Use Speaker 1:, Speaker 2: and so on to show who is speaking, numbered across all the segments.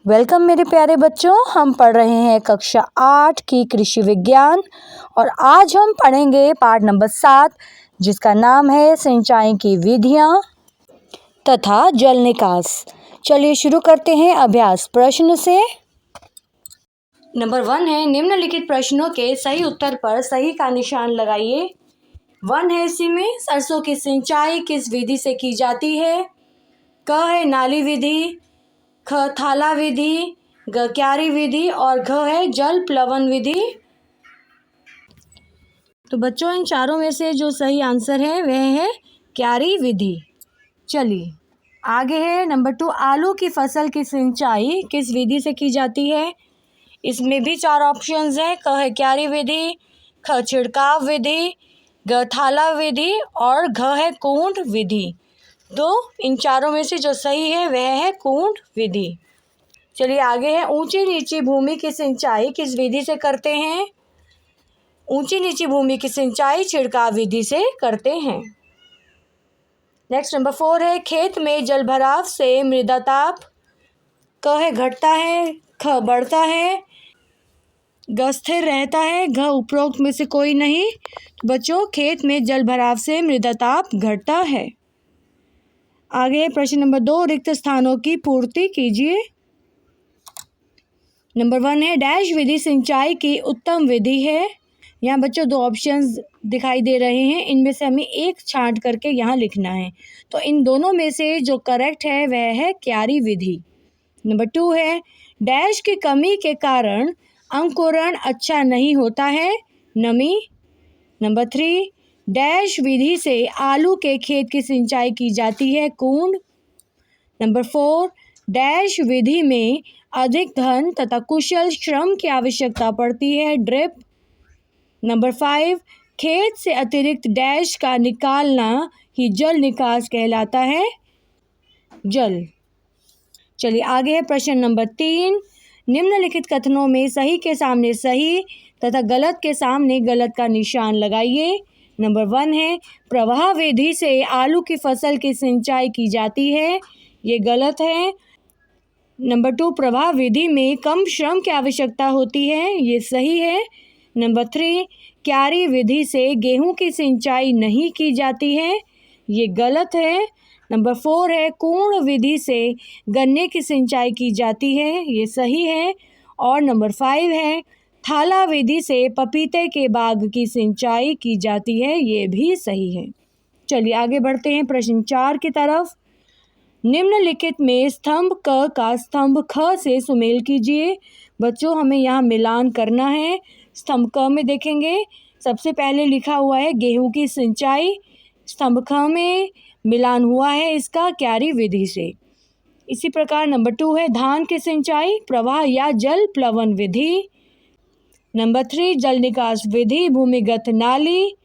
Speaker 1: Welcome मेरे प्यारे बच्चों। हम पढ़ रहे हैं कक्षा 8 की कृषि विज्ञान और आज हम पढ़ेंगे पाठ नंबर 7 जिसका नाम है सिंचाई की विधियां तथा जल निकास। चलिए शुरू करते हैं अभ्यास प्रश्न से। नंबर 1 है निम्नलिखित प्रश्नों के सही उत्तर पर सही का निशान लगाइए। 1 है इसी में सरसों की सिंचाई किस विधि से की जाती है। क है नाली विधि, ख थाला विधि, ग क्यारी विधि और घ है जल प्लवन विधि। तो बच्चों इन चारों में से जो सही आंसर है वह है क्यारी विधि। चलिए आगे है नंबर 2 आलू की फसल की सिंचाई किस विधि से की जाती है। इसमें भी 4 ऑप्शंस हैं। क है क्यारी विधि, ख छिड़काव विधि, ग थाला विधि और घ है कूंड विधि। तो इन चारों में से जो सही है वह है कूंड विधि। चलिए आगे है ऊंची नीची भूमि की सिंचाई किस विधि से करते हैं। ऊंची नीची भूमि की सिंचाई छिड़काव विधि से करते हैं। नेक्स्ट नंबर 4 है खेत में जलभराव से मृदा ताप क है घटता है, ख बढ़ता है, ग स्थिर रहता है, घ उपरोक्त में से कोई नहीं। बच्चों खेत में जलभराव से मृदा ताप घटता है। आगे प्रश्न नंबर 2 रिक्त स्थानों की पूर्ति कीजिए। नंबर 1 है डैश विधि सिंचाई की उत्तम विधि है। यहाँ बच्चों 2 ऑप्शंस दिखाई दे रहे हैं, इनमें से हमें एक छांट करके यहाँ लिखना है। तो इन दोनों में से जो करेक्ट है वह है क्यारी विधि। नंबर 2 है डैश की कमी के कारण अंकुरण अच्छा नहीं होता है, नमी। नंबर 3 डैश विधि से आलू के खेत की सिंचाई की जाती है, कूंड। नंबर 4 डैश विधि में अधिक धन तथा कुशल श्रम की आवश्यकता पड़ती है, ड्रिप। नंबर 5 खेत से अतिरिक्त डैश का निकालना ही जल निकास कहलाता है, जल। चलिए आगे है प्रश्न नंबर 3 निम्नलिखित कथनों में सही के सामने सही तथा गलत के सामने गलत का निशान लगाइए। नंबर 1 है प्रवाह विधि से आलू की फसल की सिंचाई की जाती है, ये गलत है। नंबर 2 प्रवाह विधि में कम श्रम की आवश्यकता होती है, ये सही है। नंबर 3 क्यारी विधि से गेहूं की सिंचाई नहीं की जाती है, ये गलत है। नंबर 4 है कूंड विधि से गन्ने की सिंचाई की जाती है, ये सही है। और नंबर 5 है थाला विधि से पपीते के बाग की सिंचाई की जाती है, ये भी सही है। चलिए आगे बढ़ते हैं प्रश्न 4 की तरफ। निम्नलिखित में स्तंभ क का स्तंभ ख से सुमेल कीजिए। बच्चों हमें यहाँ मिलान करना है। स्तंभ क में देखेंगे सबसे पहले लिखा हुआ है गेहूं की सिंचाई, स्तंभ ख में मिलान हुआ है इसका क्यारी विधि से। इसी प्रकार नंबर 2 है धान की सिंचाई प्रवाह या जल प्लवन विधि। नंबर 3 जल निकास विधि भूमिगत नाली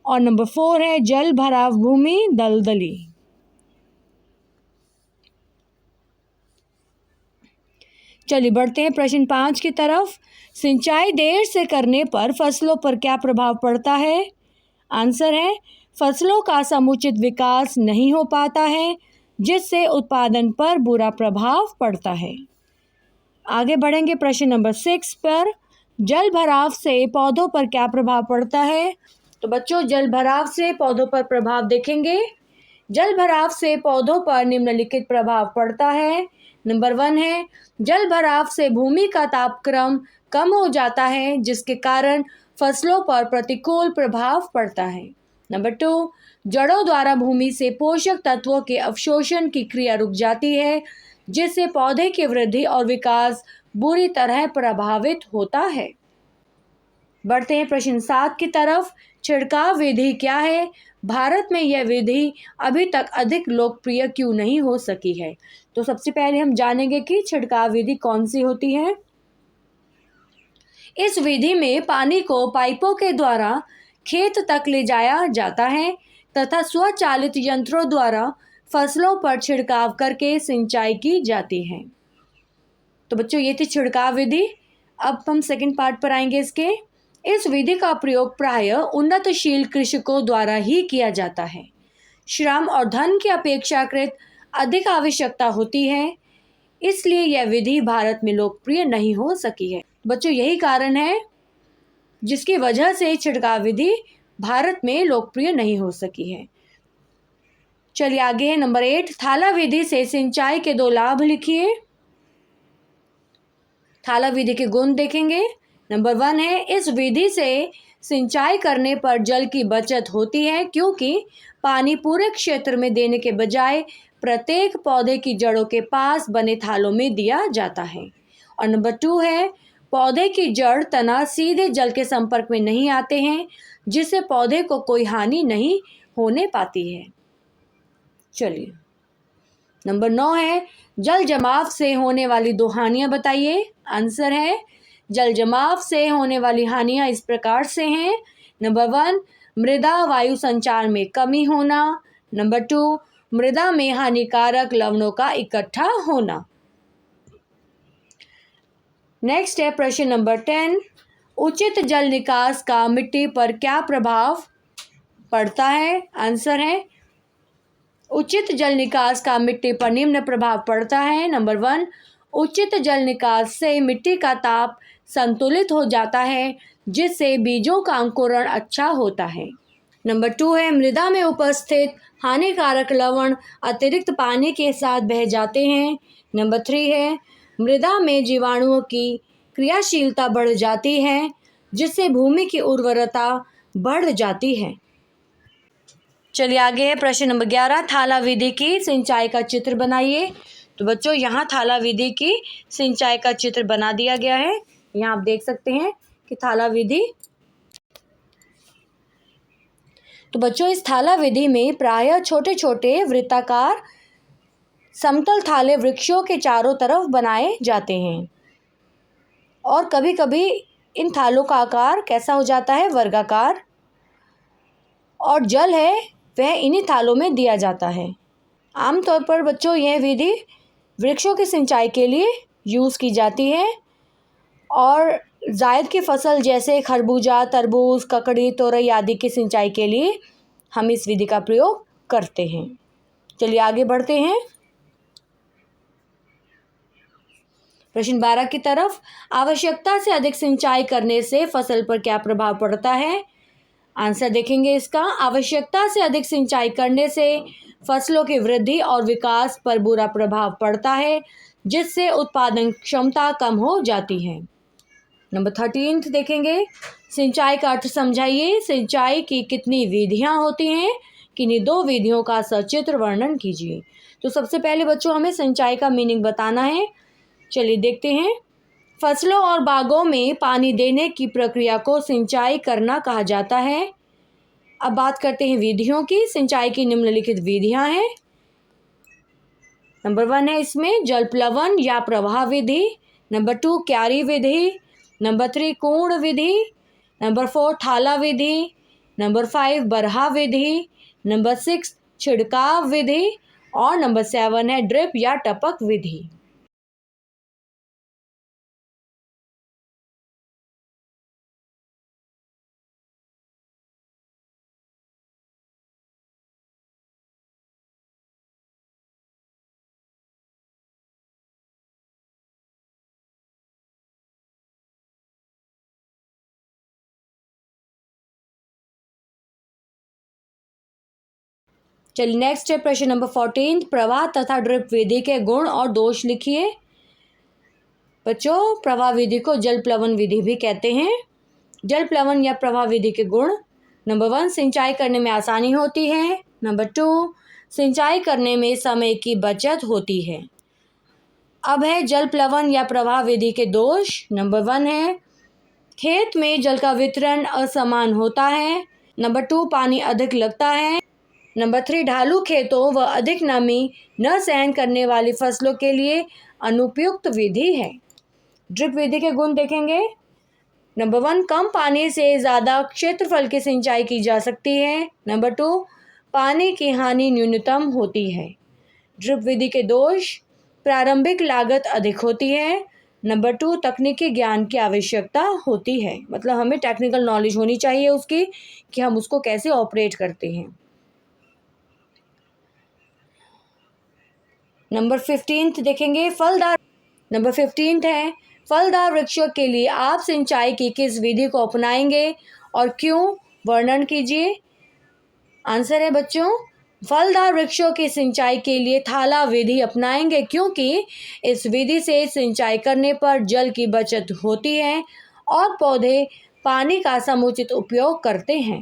Speaker 1: और नंबर 4 है जल भराव भूमि दलदली। चलिए बढ़ते हैं प्रश्न 5 की तरफ। सिंचाई देर से करने पर फसलों पर क्या प्रभाव पड़ता है। आंसर है फसलों का समुचित विकास नहीं हो पाता है जिससे उत्पादन पर बुरा प्रभाव पड़ता है। आगे बढ़ेंगे प्रश्न नंबर 6 पर। जल भराव से पौधों पर क्या प्रभाव पड़ता है। तो बच्चों जल भराव से पौधों पर प्रभाव देखेंगे। जल भराव से पौधों पर निम्नलिखित प्रभाव पड़ता है। नंबर 1 है जल भराव से भूमि का तापक्रम कम हो जाता है जिसके कारण फसलों पर प्रतिकूल प्रभाव पड़ता है। नंबर 2 जड़ों द्वारा भूमि से पोषक तत्वों के अवशोषण की क्रिया रुक जाती है जिससे पौधे की वृद्धि और विकास बुरी तरह प्रभावित होता है। बढ़ते हैं प्रश्न 7 की तरफ। छिड़काव विधि क्या है। भारत में यह विधि अभी तक अधिक लोकप्रिय क्यों नहीं हो सकी है। तो सबसे पहले हम जानेंगे कि छिड़काव विधि कौन सी होती है। इस विधि में पानी को पाइपों के द्वारा खेत तक ले जाया जाता है तथा स्वचालित यंत्रों द्वारा फसलों पर छिड़काव करके सिंचाई की जाती है। तो बच्चों ये थी छिड़काव विधि। अब हम सेकंड पार्ट पर आएंगे इसके। इस विधि का प्रयोग प्रायः उन्नतशील कृषकों द्वारा ही किया जाता है। श्रम और धन की अपेक्षाकृत अधिक आवश्यकता होती है। इसलिए यह विधि भारत में लोकप्रिय नहीं हो सकी है। बच्चों, यही कारण है जिसकी वजह से छिड़काव विधि भारत में लोकप्रिय नहीं हो सकी है। चलिए आगे है नंबर 8, थाला विधि से सिंचाई के 2 लाभ लिखिए। थाला विधि के गुण देखेंगे। नंबर 1 है, इस विधि से सिंचाई करने पर जल की बचत होती है क्योंकि पानी पूरे क्षेत्र में देने के बजाय प्रत्येक पौधे की जड़ों के पास बने थालों में दिया जाता है। और नंबर 2 है, पौधे की जड़ तना सीधे जल के संपर्क में नहीं आते हैं जिससे पौधे को कोई हानि नहीं होने पाती है। चलिए नंबर 9 है, जल जमाव से होने वाली 2 हानियां बताइए। आंसर है, जल जमाव से होने वाली हानियां इस प्रकार से हैं। नंबर 1, मृदा वायु संचार में कमी होना। नंबर 2, मृदा में हानिकारक लवणों का इकट्ठा होना। नेक्स्ट है प्रश्न नंबर 10, उचित जल निकास का मिट्टी पर क्या प्रभाव पड़ता है। आंसर है, उचित जल निकास का मिट्टी पर निम्न प्रभाव पड़ता है। नंबर 1, उचित जल निकास से मिट्टी का ताप संतुलित हो जाता है जिससे बीजों का अंकुरण अच्छा होता है। नंबर 2 है, मृदा में उपस्थित हानिकारक लवण अतिरिक्त पानी के साथ बह जाते हैं। नंबर 3 है, मृदा में जीवाणुओं की क्रियाशीलता बढ़ जाती है जिससे भूमि की उर्वरता बढ़ जाती है। चलिए आगे है प्रश्न नंबर 11, थाला विधि की सिंचाई का चित्र बनाइए। तो बच्चों, यहाँ थाला विधि की सिंचाई का चित्र बना दिया गया है। यहाँ आप देख सकते हैं कि थाला विधि। तो बच्चों, इस थाला विधि में प्रायः छोटे छोटे वृत्ताकार समतल थाले वृक्षों के चारों तरफ बनाए जाते हैं और कभी कभी इन थालों का आकार कैसा हो जाता है, वर्गाकार, और जल है वह इन्हीं थालों में दिया जाता है। आमतौर पर बच्चों, यह विधि वृक्षों की सिंचाई के लिए यूज़ की जाती है और जायद की फसल जैसे खरबूजा, तरबूज, ककड़ी, तोरई आदि की सिंचाई के लिए हम इस विधि का प्रयोग करते हैं। चलिए आगे बढ़ते हैं प्रश्न 12 की तरफ। आवश्यकता से अधिक सिंचाई करने से फसल पर क्या प्रभाव पड़ता है। आंसर देखेंगे इसका। आवश्यकता से अधिक सिंचाई करने से फसलों की वृद्धि और विकास पर बुरा प्रभाव पड़ता है जिससे उत्पादन क्षमता कम हो जाती है। नंबर 13 देखेंगे, सिंचाई का अर्थ समझाइए। सिंचाई की कितनी विधियां होती हैं, किन्हीं 2 विधियों का सचित्र वर्णन कीजिए। तो सबसे पहले बच्चों, हमें सिंचाई का मीनिंग बताना है। चलिए देखते हैं। फसलों और बागों में पानी देने की प्रक्रिया को सिंचाई करना कहा जाता है। अब बात करते हैं विधियों की। सिंचाई की निम्नलिखित विधियां हैं। नंबर 1 है इसमें जल प्लवन या प्रवाह विधि। नंबर 2 क्यारी विधि। नंबर 3 कुंड विधि। नंबर 4 थाला विधि। नंबर 5 बरहा विधि। नंबर 6 छिड़काव विधि और नंबर 7 है ड्रिप या टपक विधि। चलिए नेक्स्ट है प्रश्न नंबर 14, प्रवाह तथा ड्रिप विधि के गुण और दोष लिखिए। बच्चों, प्रवाह विधि को जल प्लवन विधि भी कहते हैं। जल प्लवन या प्रवाह विधि के गुण। नंबर 1, सिंचाई करने में आसानी होती है। नंबर 2, सिंचाई करने में समय की बचत होती है। अब है जल प्लवन या प्रवाह विधि के दोष। नंबर 1 है, खेत में जल का वितरण असमान होता है। नंबर 2, पानी अधिक लगता है। नंबर 3, ढालू खेतों व अधिक नमी न सहन करने वाली फसलों के लिए अनुपयुक्त विधि है। ड्रिप विधि के गुण देखेंगे। नंबर 1, कम पानी से ज़्यादा क्षेत्रफल की सिंचाई की जा सकती है। नंबर 2, पानी की हानि न्यूनतम होती है। ड्रिप विधि के दोष, प्रारंभिक लागत अधिक होती है। नंबर 2, तकनीकी ज्ञान की आवश्यकता होती है, मतलब हमें टेक्निकल नॉलेज होनी चाहिए उसकी कि हम उसको कैसे ऑपरेट करते हैं। नंबर 15 देखेंगे फलदार। नंबर 15 है फलदार वृक्षों के लिए आप सिंचाई की किस विधि को अपनाएंगे और क्यों, वर्णन कीजिए। आंसर है बच्चों, फलदार वृक्षों की सिंचाई के लिए थाला विधि अपनाएंगे क्योंकि इस विधि से सिंचाई करने पर जल की बचत होती है और पौधे पानी का समुचित उपयोग करते हैं।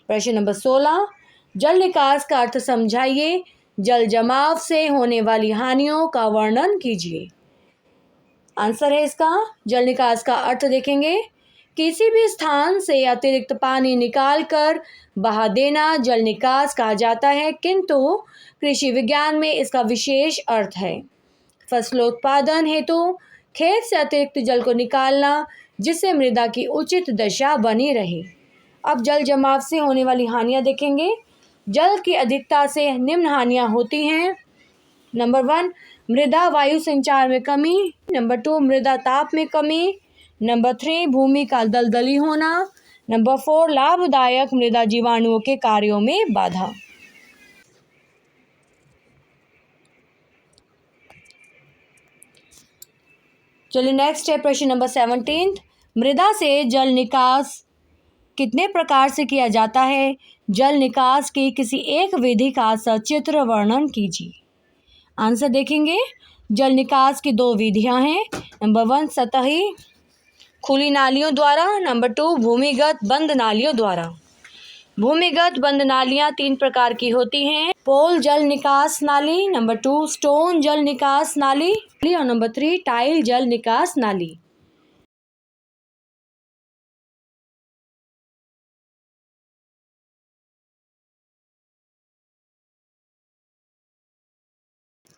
Speaker 1: प्रश्न नंबर 16, जल निकास का अर्थ समझाइए। जल जमाव से होने वाली हानियों का वर्णन कीजिए। आंसर है इसका, जल निकास का अर्थ देखेंगे, किसी भी स्थान से अतिरिक्त पानी निकालकर बहा देना जल निकास कहा जाता है, किंतु कृषि विज्ञान में इसका विशेष अर्थ है फसलोत्पादन हेतु खेत से अतिरिक्त जल को निकालना जिससे मृदा की उचित दशा बनी रहे। अब जल जमाव से होने वाली हानियां देखेंगे। जल की अधिकता से निम्न हानियां होती हैं। नंबर 1, मृदा वायु संचार में कमी। नंबर 2, मृदा ताप में कमी। नंबर 3, भूमि का दलदली होना। नंबर 4, लाभदायक मृदा जीवाणुओं के कार्यों में बाधा। चलिए नेक्स्ट है प्रश्न नंबर 17, मृदा से जल निकास कितने प्रकार से किया जाता है। जल निकास की किसी एक विधि का सचित्र वर्णन कीजिए। आंसर देखेंगे, जल निकास की 2 विधियां हैं। नंबर 1, सतही खुली नालियों द्वारा। नंबर 2, भूमिगत बंद नालियों द्वारा। भूमिगत बंद नालियां 3 प्रकार की होती हैं, पोल जल निकास नाली। नंबर 2, स्टोन जल निकास नाली और नंबर 3, टाइल जल निकास नाली।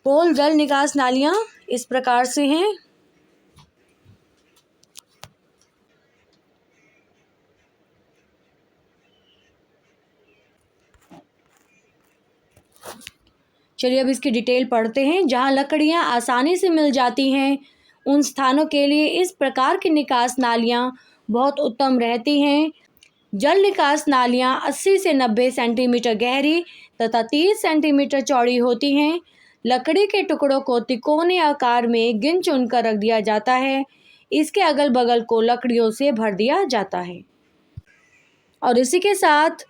Speaker 1: पोल जल निकास नालियां इस प्रकार से हैं। चलिए अब इसकी डिटेल पढ़ते हैं। जहां लकड़ियां आसानी से मिल जाती हैं उन स्थानों के लिए इस प्रकार की निकास नालियां बहुत उत्तम रहती हैं। जल निकास नालियां 80 से 90 सेंटीमीटर गहरी तथा 30 सेंटीमीटर चौड़ी होती हैं। लकड़ी के टुकड़ों को तिकोने आकार में गिन चुन कर रख दिया जाता है। इसके अगल बगल को लकड़ियों से भर दिया जाता है। और इसी के साथ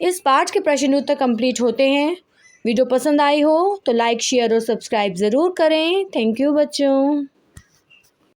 Speaker 1: इस पाठ के प्रश्न उत्तर कंप्लीट होते हैं। वीडियो पसंद आई हो तो लाइक, शेयर और सब्सक्राइब ज़रूर करें। थैंक यू बच्चों।